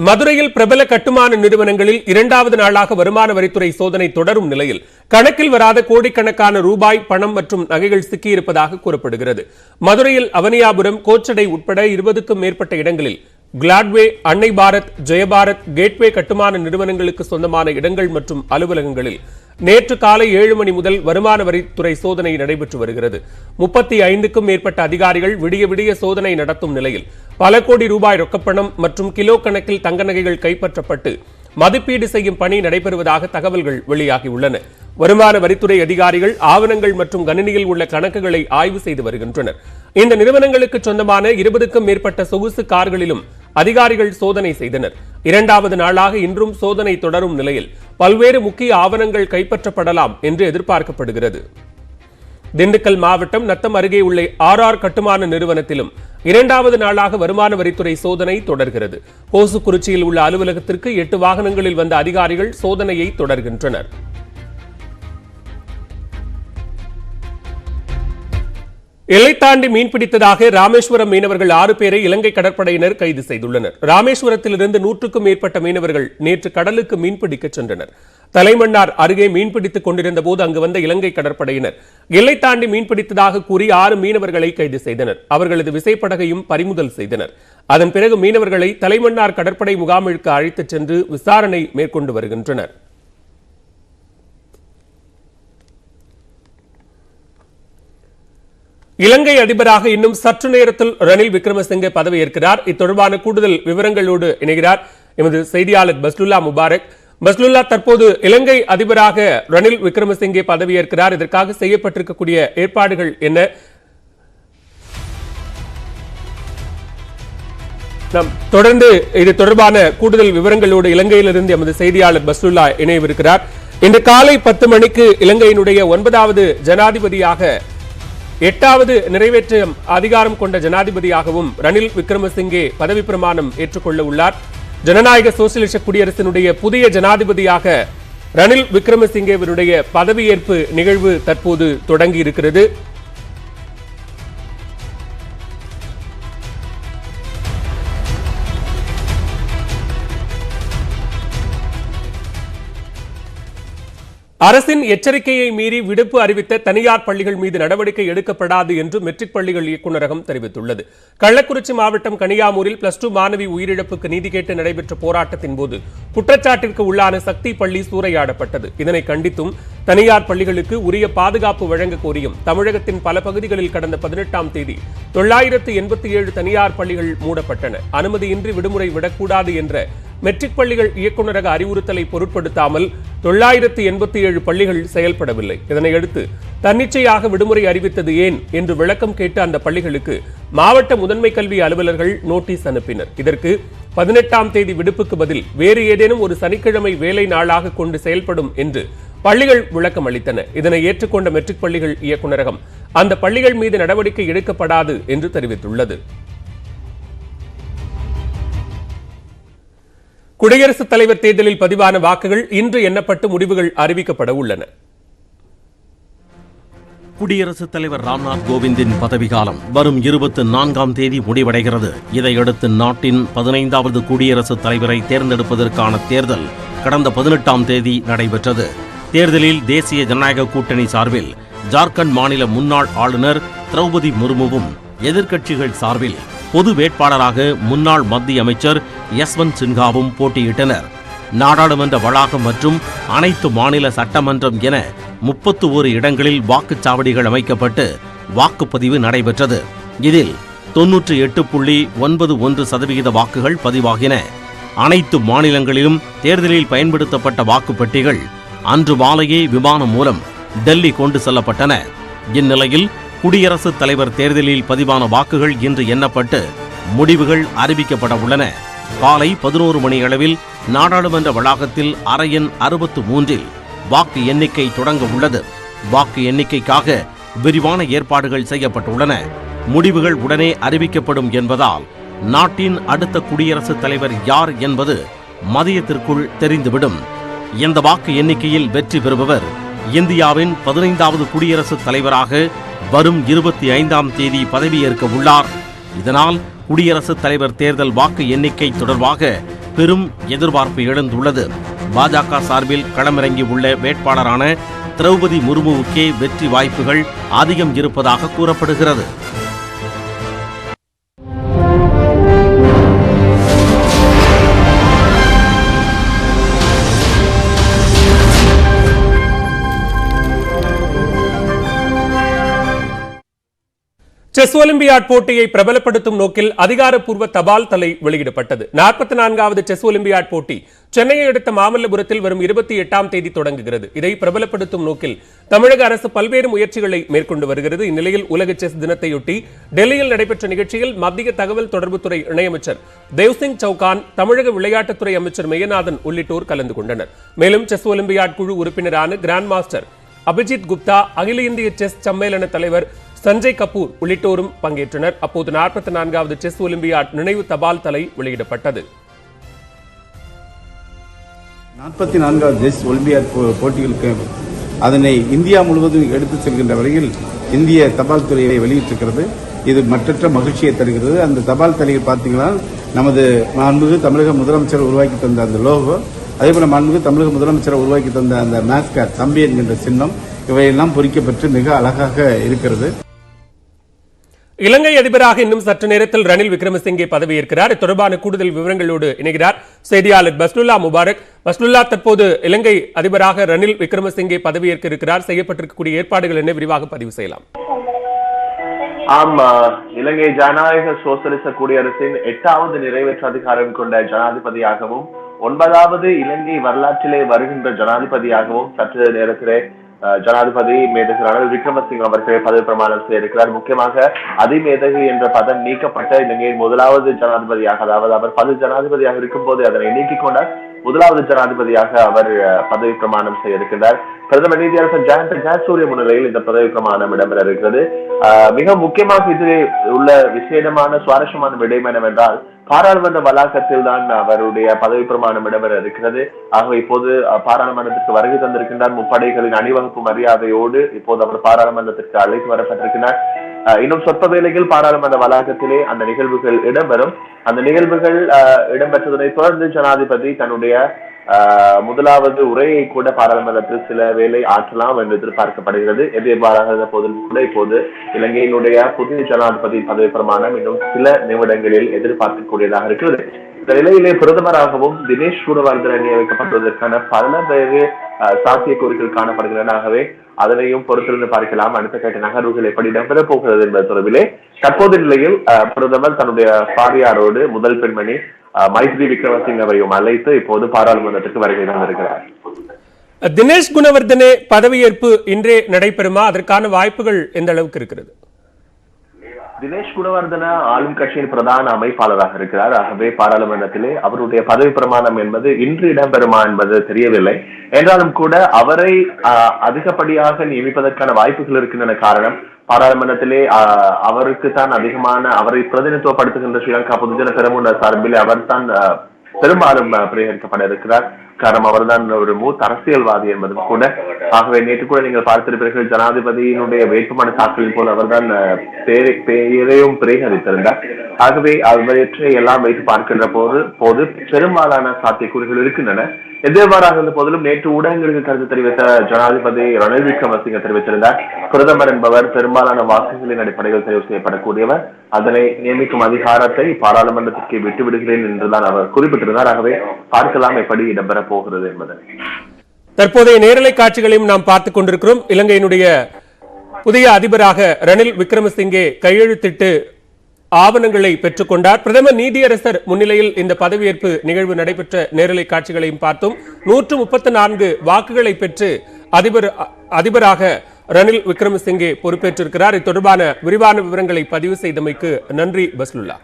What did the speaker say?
மதுரையில் பிரபல கட்டுமான நிறுவனங்களில் இரண்டாவது நாளாக வருமான வரித்துறை சோதனை தொடரும் நிலையில் கணக்கில் வராத கோடிக்கணக்கான ரூபாய் பணம் மற்றும் நகைகள் சிக்கியிருப்பதாக கூறப்படுகிறது. மதுரையில் அவனியாபுரம், கோச்சடை உட்பட 20க்கும் மேற்பட்ட இடங்களில் கிளாட்வே, அன்னை பாரத், ஜெயபாரத், கேட்வே கட்டுமான நிறுவனங்களுக்கு சொந்தமான இடங்கள் மற்றும் அலுவலகங்களில் நேற்று காலை 7 மணி முதல் வருமான வரித்துறை சோதனை நடைபெற்று வருகிறது. 35க்கும் மேற்பட்ட அதிகாரிகள் விடிய விடிய சோதனை நடத்தும் நிலையில் பல கோடி ரூபாய் ரொக்கப்பணம் மற்றும் கிலோ கணக்கில் தங்க நகைகள் கைப்பற்றப்பட்டு மதிப்பீடு செய்யும் பணி நடைபெறுவதாக தகவல்கள் வெளியாகியுள்ளன. வருமான வரித்துறை அதிகாரிகள் ஆவணங்கள் மற்றும் கணினியில் உள்ள கணக்குகளை ஆய்வு செய்து வருகின்றனர். இந்த நிறுவனங்களுக்கு சொந்தமான 20க்கும் மேற்பட்ட சொகுசு கார்களிலும் அதிகாரிகள் சோதனை செய்தனர். இரண்டாவது நாளாக இன்றும் சோதனை தொடரும் நிலையில் பல்வேறு முக்கிய ஆவணங்கள் கைப்பற்றப்படலாம் என்று எதிர்பார்க்கப்படுகிறது. திண்டுக்கல் மாவட்டம் நத்தம் அருகே உள்ள ஆர்ஆர் கட்டுமான நிறுவனத்திலும் இரண்டாவது நாளாக வருமான வரித்துறை சோதனை தொடர்கிறது. கோசுக்குறிச்சியில் உள்ள அலுவலகத்திற்கு 8 வாகனங்களில் வந்த அதிகாரிகள் சோதனையை தொடர்கின்றனர். எல்லை தாண்டி மீன்பிடித்ததாக ராமேஸ்வரம் மீனவர்கள் 6 பேரை இலங்கை கடற்படையினர் கைது செய்துள்ளனர். ராமேஸ்வரத்திலிருந்து 100க்கும் மேற்பட்ட மீனவர்கள் நேற்று கடலுக்கு மீன்பிடிக்க சென்றனர். தலைமன்னார் அருகே மீன்பிடித்துக் கொண்டிருந்த போது அங்கு வந்த இலங்கை கடற்படையினர் எல்லை தாண்டி மீன்பிடித்ததாக கூறி 6 மீனவர்களை கைது செய்தனர். அவர்களது விசைப்படகையும் பறிமுதல் செய்தனர். அதன் பிறகு மீனவர்களை தலைமன்னார் கடற்படை முகாமிற்கு அழைத்துச் சென்று விசாரணை மேற்கொண்டு வருகின்றனர். இலங்கை அதிபராக இன்னும் சற்று நேரத்தில் ரணில் விக்ரமசிங்கே பதவியேற்கிறார். இத்தொடர்பான கூடுதல் விவரங்களோடு இணைகிறார் எமது செய்தியாளர் பஸ்லுல்லா முபாரக். பஸ்லுல்லா, தற்போது இலங்கை அதிபராக ரணில் விக்ரமசிங்கே பதவியேற்கிறார். இதற்காக செய்யப்பட்டிருக்கக்கூடிய ஏற்பாடுகள் என்ன? நாம் தொடர்ந்து இது தொடர்பான கூடுதல் விவரங்களோடு இலங்கையிலிருந்து எமது செய்தியாளர் பஸ்லுல்லா இணையவிருக்கிறார். இன்று காலை 10 மணிக்கு இலங்கையினுடைய 9வது ஜனாதிபதியாக 8வது நிறைவேற்ற அதிகாரம் கொண்ட ஜனாதிபதியாகவும் ரணில் விக்ரமசிங்கே பதவி பிரமாணம் ஏற்றுக்கொள்ள உள்ளார். ஜனநாயக சோசியலிச குடியரசினுடைய புதிய ஜனாதிபதியாக ரணில் விக்ரமசிங்கேவினுடைய பதவியேற்பு நிகழ்வு தற்போது தொடங்கி இருக்கிறது. அரசின் எச்சரிக்கையை மீறி விடுப்பு அறிவித்த தனியார் பள்ளிகள் மீது நடவடிக்கை எடுக்கப்படாது என்று மெட்ரிக் பள்ளிகள் இயக்குநரகம் தெரிவித்துள்ளது. கள்ளக்குறிச்சி மாவட்டம் கனியாமூரில் +2 மாணவி உயிரிழப்புக்கு நீதி கேட்டு நடைபெற்ற போராட்டத்தின் போது குற்றச்சாட்டிற்கு உள்ளான சக்தி பள்ளி சூறையாடப்பட்டது. இதனை கண்டித்தும் தனியார் பள்ளிகளுக்கு உரிய பாதுகாப்பு வழங்க கோரியும் தமிழகத்தின் பல பகுதிகளில் கடந்த 18ஆம் தேதி 987 தனியார் பள்ளிகள் மூடப்பட்டன. அனுமதியின்றி விடுமுறை விடக்கூடாது என்ற மெட்ரிக் பள்ளிகள் இயக்குநரக அறிவுறுத்தலை பொருட்படுத்தாமல் 987 பள்ளிகள் செயல்படவில்லை. இதனையடுத்து தன்னிச்சையாக விடுமுறை அறிவித்தது ஏன் என்று விளக்கம் கேட்டு அந்த பள்ளிகளுக்கு மாவட்ட முதன்மை கல்வி அலுவலர்கள் நோட்டீஸ் அனுப்பினர். இதற்கு 18ஆம் தேதி விடுப்புக்கு பதில் வேறு ஏதேனும் ஒரு சனிக்கிழமை வேலை நாளாக கொண்டு செயல்படும் என்று பள்ளிகள் விளக்கம் அளித்தன. இதனை ஏற்றுக்கொண்ட மெட்ரிக் பள்ளிகள் இயக்குநரகம் அந்த பள்ளிகள் மீது நடவடிக்கை எடுக்கப்படாது என்று தெரிவித்துள்ளது. குடியரசுத் தலைவர் தேர்தலில் பதிவான வாக்குகள் இன்று எண்ணப்பட்டு முடிவுகள் அறிவிக்கப்பட உள்ளன. குடியரசுத் தலைவர் ராம்நாத் கோவிந்தின் பதவிக்காலம் வரும் 24ஆம் தேதி முடிவடைகிறது. இதையடுத்து நாட்டின் 15வது குடியரசுத் தலைவரை தேர்ந்தெடுப்பதற்கான தேர்தல் கடந்த 18ஆம் தேதி நடைபெற்றது. தேர்தலில் தேசிய ஜனநாயக கூட்டணி சார்பில் ஜார்க்கண்ட் மாநில முன்னாள் ஆளுநர் திரௌபதி முர்முவும், எதிர்க்கட்சிகள் சார்பில் பொது வேட்பாளராக முன்னாள் மத்திய அமைச்சர் யஸ்வந்த் சின்ஹாவும் போட்டியிட்டனர். நாடாளுமன்ற வளாகம் மற்றும் அனைத்து மாநில சட்டமன்றம் என 31 இடங்களில் வாக்குச்சாவடிகள் அமைக்கப்பட்டு வாக்குப்பதிவு நடைபெற்றது. இதில் 98.91% வாக்குகள் பதிவாகின. அனைத்து மாநிலங்களிலும் தேர்தலில் பயன்படுத்தப்பட்ட வாக்குப்பெட்டிகள் அன்று மாலையே விமானம் மூலம் டெல்லி கொண்டு செல்லப்பட்டன. இந்நிலையில் குடியரசுத் தலைவர் தேர்தலில் பதிவான வாக்குகள் இன்று எண்ணப்பட்டு முடிவுகள் அறிவிக்கப்பட உள்ளன. காலை 11 மணி அளவில் நாடாளுமன்ற வளாகத்தில் அறை எண் 63இல் வாக்கு எண்ணிக்கை தொடங்க உள்ளது. வாக்கு எண்ணிக்கைக்காக விரிவான ஏற்பாடுகள் செய்யப்பட்டுள்ளன. முடிவுகள் உடனே அறிவிக்கப்படும் என்பதால் நாட்டின் அடுத்த குடியரசுத் தலைவர் யார் என்பது மதியத்திற்குள் தெரிந்துவிடும். இந்த வாக்கு எண்ணிக்கையில் வெற்றி பெறுபவர் இந்தியாவின் 15வது குடியரசுத் தலைவராக வரும் 25ஆம் தேதி பதவியேற்க உள்ளார். இதனால் குடியரசுத் தலைவர் தேர்தல் வாக்கு எண்ணிக்கை தொடர்பாக பெரும் எதிர்பார்ப்பு எழுந்துள்ளது. பாஜக சார்பில் களமிறங்கியுள்ள வேட்பாளரான திரௌபதி முர்முவுக்கே வெற்றி வாய்ப்புகள் அதிகம் இருப்பதாக கூறப்படுகிறது. செஸ் ஒலிம்பியாட் போட்டியை பிரபலப்படுத்தும் நோக்கில் அதிகாரப்பூர்வ தபால் தலை வெளியிடப்பட்டது. 44வது செஸ் ஒலிம்பியாட் போட்டி சென்னையை அடுத்த மாமல்லபுரத்தில் வரும் 28ஆம் தேதி தொடங்குகிறது. இதை பிரபலப்படுத்தும் நோக்கில் தமிழக அரசு பல்வேறு முயற்சிகளை மேற்கொண்டு வருகிறது. இந்நிலையில் உலக செஸ் தினத்தையொட்டி டெல்லியில் நடைபெற்ற நிகழ்ச்சியில் மத்திய தகவல் தொடர்புத்துறை இணையமைச்சர் தேவ்சிங் சௌகான், தமிழக விளையாட்டுத்துறை அமைச்சர் மெய்யநாதன் உள்ளிட்டோர் கலந்து கொண்டனர். மேலும் செஸ் ஒலிம்பியாட் குழு உறுப்பினரான கிராண்ட் மாஸ்டர் அபிஜித் குப்தா, அகில இந்திய செஸ் சம்மேளன தலைவர் சஞ்சய் கபூர் உள்ளிட்டோரும் பங்கேற்றனர். அப்போது 44வது செஸ் ஒலிம்பியாட் நினைவு தபால் தலை வெளியிடப்பட்டது. 44வது செஸ் ஒலிம்பியாட் போட்டிகளுக்கு அதனை இந்தியா முழுவதும் எடுத்து செல்கின்ற வகையில் இந்திய தபால் துறையை வெளியிட்டிருக்கிறது. இது மற்றற்ற மகிழ்ச்சியை தருகிறது. அந்த தபால் தலையில் பார்த்தீங்கன்னா நமது மாண்புமிகு தமிழக முதலமைச்சர் உருவாக்கி தந்த அந்த லோகோ, அதேபோல மாண்புமிகு தமிழக முதலமைச்சர் உருவாக்கி தந்த அந்த மாஸ்காட் தம்பி என்கின்ற சின்னம், இவையெல்லாம் பொறிக்கப்பட்டு மிக அழகாக இருக்கிறது. இலங்கை அதிபராக இன்னும் சற்று நேரத்தில் ரணில் விக்ரமசிங்கே பதவியேற்கிறார். இது தொடர்பான கூடுதல் விவரங்களோடு இணைகிறார் செய்தியாளர் பஸ்லுல்லா முபாரக். பஸ்லுல்லா, தற்போது இலங்கை அதிபராக ரணில் விக்ரமசிங்கே பதவியேற்க இருக்கிறார். செய்யப்பட்டிருக்கக்கூடிய ஏற்பாடுகள் என்ன, விரிவாக பதிவு செய்யலாம். ஆமா, இலங்கை ஜனநாயக சோசலிச குடியரசின் 8வது நிறைவேற்று அதிகாரம் கொண்ட ஜனாதிபதியாகவும் 9வது இலங்கை வரலாற்றிலே வருகின்ற ஜனாதிபதியாகவும் சற்று நேரத்திலே ஜனாதிபதி மேதகு ரணில் விக்ரமசிங்க அவர்கள் பதவி பிரமாணம் செய்திருக்கிறார். முக்கியமாக அதிமேதகு என்ற பதம் நீக்கப்பட்ட இலங்கையின் முதலாவது ஜனாதிபதியாக, அதாவது அவர் 10 ஜனாதிபதியாக இருக்கும் போது அதனை நீக்கிக் கொண்டார். முதலாவது ஜனாதிபதியாக அவர் பதவி பிரமாணம் செய்ய இருக்கின்றார். பிரதமர் நீதியரசர் ஜெயந்த ஜெயசூரிய முன்னிலையில் இந்த பதவி பிரமாணம் இடம்பெற இருக்கிறது. மிக முக்கியமாக இதில் உள்ள விசேடமான சுவாரஸ்யமான விடயம் என்னவென்றால், பாராளுமன்ற வளாகத்தில் தான் அவருடைய பதவி பிரமாணம் இடம்பெற இருக்கிறது. ஆகவே இப்போது பாராளுமன்றத்திற்கு வருகை தந்திருக்கின்றார். முப்படைகளின் அணிவகுப்பு மரியாதையோடு இப்போது அவர் பாராளுமன்றத்திற்கு அழைத்து வரப்பட்டிருக்கிறார். இன்னும் சொற்ப வேளையில் பாராளுமன்ற வளாகத்திலே அந்த நிகழ்வுகள் இடம்பெறும். அந்த நிகழ்வுகள் இடம்பெற்றதனை தொடர்ந்து ஜனாதிபதி தன்னுடைய முதலாவது உரையை கூட பாராளுமன்றத்தில் சில வேளை ஆற்றலாம் என்று எதிர்பார்க்கப்படுகிறது. எதிர்பாராத போதிலும் கூட இப்போது இலங்கையினுடைய புதிய ஜனாதிபதி பதவி பிரமாணம் இன்னும் சில நிமிடங்களில் எதிர்பார்க்கக்கூடியதாக இருக்கிறது. இந்த நிலையிலே பிரதமராகவும் தினேஷ் குணவர்தன நியமிக்கப்பட்டுவதற்கான பல்வேறு சாத்தியக்கூறுகள் காணப்படுகின்றன. ஆகவே அதனையும் பொறுத்திருந்து பார்க்கலாம். அடுத்த கட்ட நகர்வுகள் எப்படி இடம்பெறப் போகிறது என்பது தொடர்பிலே தற்போதைய நிலையில் பிரதமர் தன்னுடைய பாரியாரோடு முதல் பெண்மணி மைத்ரி விக்ரமசிங்கவையும் அழைத்து இப்போது பாராளுமன்றத்திற்கு வருகை தந்திருக்கிறார். தினேஷ் குணவர்தனே பதவியேற்பு இன்றே நடைபெறுமா? அதற்கான வாய்ப்புகள் எந்த அளவுக்கு இருக்கிறது? தினேஷ் குணவர்தன ஆளும் கட்சியின் பிரதான அமைப்பாளராக இருக்கிறார். ஆகவே பாராளுமன்றத்திலே அவருடைய பதவி பிரமாணம் என்பது இன்று இடம்பெறுமா என்பது தெரியவில்லை. என்றாலும் கூட அவரை அதிகப்படியாக நியமிப்பதற்கான வாய்ப்புகள் இருக்கின்றன. காரணம், பாராளுமன்றத்திலே அவருக்கு தான் அதிகமான, அவரை பிரதிநிதித்துவப்படுத்துகின்ற ஸ்ரீலங்கா பொதுஜன பெரமுன சார்பில் அவர் தான் பெரும்பாலும் பிரயோகிக்கப்பட இருக்கிறார். காரணம், அவர்தான் ஒரு மூத்த அரசியல்வாதி என்பதும் கூட. ஆகவே நேற்று கூட நீங்கள் பார்த்திருப்பீர்கள், ஜனாதிபதியினுடைய வேட்புமனு தாக்கலின் போல் அவர்தான் பெயரையும் பிரேகரித்திருந்தார். ஆகவே அவற்றை எல்லாம் வைத்து பார்க்கின்ற போது பெரும்பாலான சாத்தியக்கூறுகள் இருக்கின்றன. எதிர்பாராக இருந்த போதிலும் நேற்று ஊடகங்களுக்கு கருத்து தெரிவித்த ஜனாதிபதி ரணில் விக்ரமசிங்க தெரிவித்திருந்தார், பிரதமர் என்பவர் பெரும்பாலான வாக்குகளின் அடிப்படையில் தெரிவு செய்யப்படக்கூடியவர், அதனை நியமிக்கும் அதிகாரத்தை பாராளுமன்றத்திற்கு விட்டுவிடுகிறேன் என்றுதான் அவர் குறிப்பிட்டிருந்தார். ஆகவே பார்க்கலாம் எப்படி இடம்பெற போகிறது என்பதை. தற்போதைய நேரலை காட்சிகளையும் நாம் பார்த்துக் கொண்டிருக்கிறோம். இலங்கையினுடைய புதிய அதிபராக ரணில் விக்ரமசிங்கே கையெழுத்திட்டு ஆவணங்களை பெற்றுக் கொண்டார். பிரதமர் நீதியரசர் முன்னிலையில் இந்த பதவியேற்பு நிகழ்வு நடைபெற்ற நேரலை காட்சிகளையும் பார்த்தோம். 134 வாக்குகளை பெற்று அதிபராக ரணில் விக்ரமசிங்கே பொறுப்பேற்றிருக்கிறார். இது தொடர்பான விரிவான விவரங்களை பதிவு செய்தமைக்கு நன்றி பஸ்லுல்லா.